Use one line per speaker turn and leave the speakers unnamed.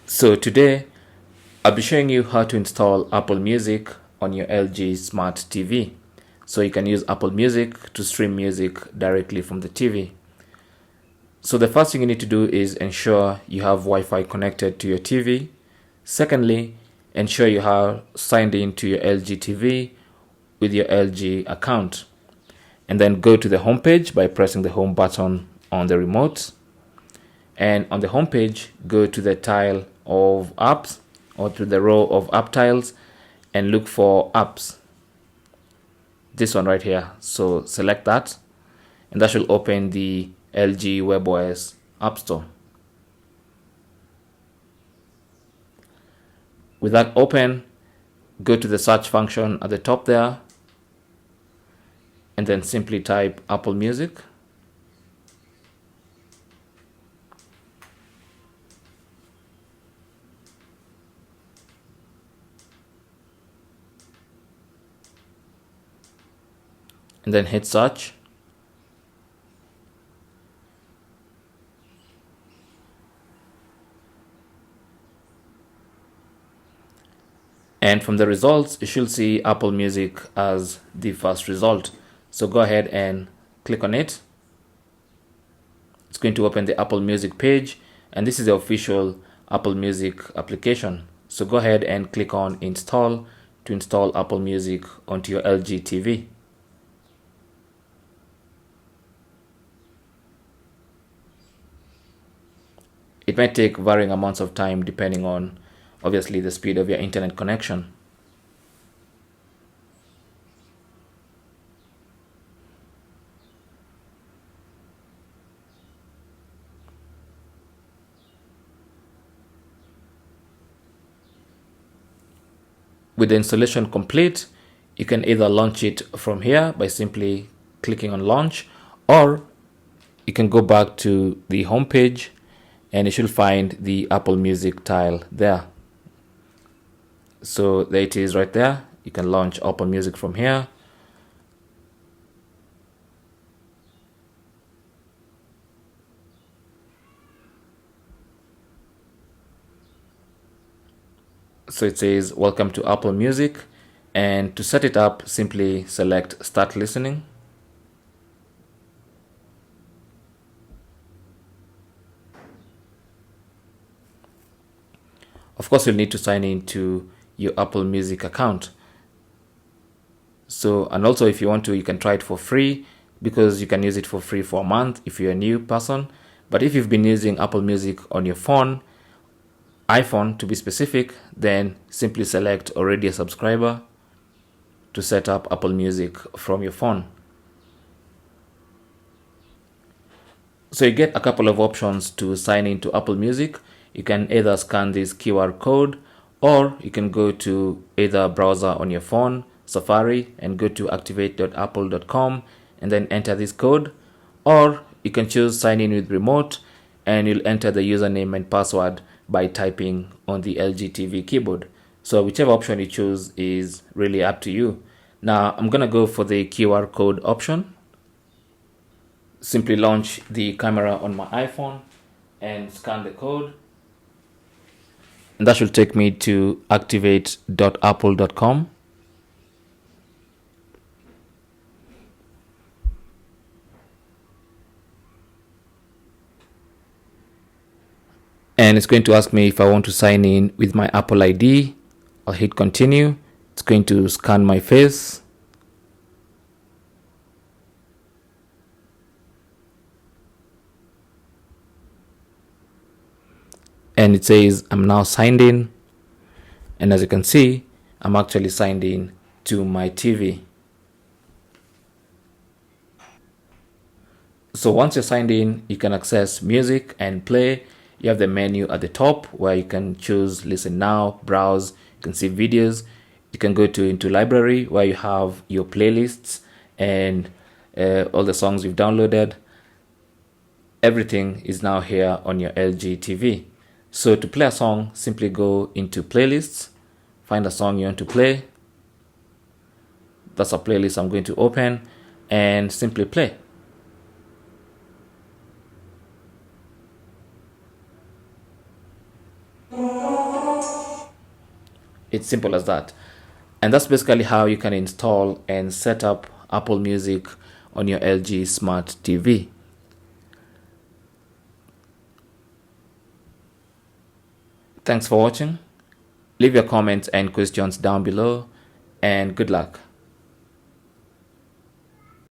So today I'll be showing you how to install Apple Music on your LG Smart TV. So you can use Apple Music to stream music directly from the TV. So the first thing you need to do is ensure you have Wi-Fi connected to your TV. Secondly, ensure you have signed in to your LG TV with your LG account. And then go to the home page by pressing the home button on the remote. And on the home page, go to the tile of apps or to the row of app tiles and look for apps. This one right here. So select that and that should open the LG webOS App Store. With that open, go to the search function at the top there and then simply type Apple Music. And then hit search. And from the results, you should see Apple Music as the first result. So go ahead and click on it. It's going to open the Apple Music page, and this is the official Apple Music application. So go ahead and click on install to install Apple Music onto your LG TV. It might take varying amounts of time depending on obviously the speed of your internet connection. With the installation complete, you can either launch it from here by simply clicking on launch, or you can go back to the home page and you should find the Apple Music tile there. So there it is right there. You can launch Apple Music from here. So it says welcome to Apple Music, and to set it up simply select start listening. Of course, you'll need to sign in to your Apple Music account. So, and also if you want to, you can try it for free, because you can use it for free for a month if you're a new person. But if you've been using Apple Music on your phone, iPhone to be specific, then simply select already a subscriber to set up Apple Music from your phone. So you get a couple of options to sign into Apple Music. You can either scan this QR code, or you can go to either a browser on your phone, Safari, and go to activate.apple.com and then enter this code, or you can choose sign in with remote and you'll enter the username and password by typing on the LG TV keyboard. So whichever option you choose is really up to you. Now I'm gonna go for the QR code option. Simply launch the camera on my iPhone and scan the code. And that should take me to activate.apple.com. And it's going to ask me if I want to sign in with my Apple ID. I'll hit continue. It's going to scan my face. And it says I'm now signed in. And as you can see, I'm actually signed in to my TV. So once you're signed in, you can access music and play. You have the menu at the top where you can choose listen now, browse, you can see videos. You can go into library where you have your playlists and all the songs you've downloaded. Everything is now here on your LG TV. So to play a song, simply go into playlists, find a song you want to play. That's a playlist I'm going to open and simply play. It's simple as that. And that's basically how you can install and set up Apple Music on your LG Smart TV. Thanks for watching. Leave your comments and questions down below, and good luck.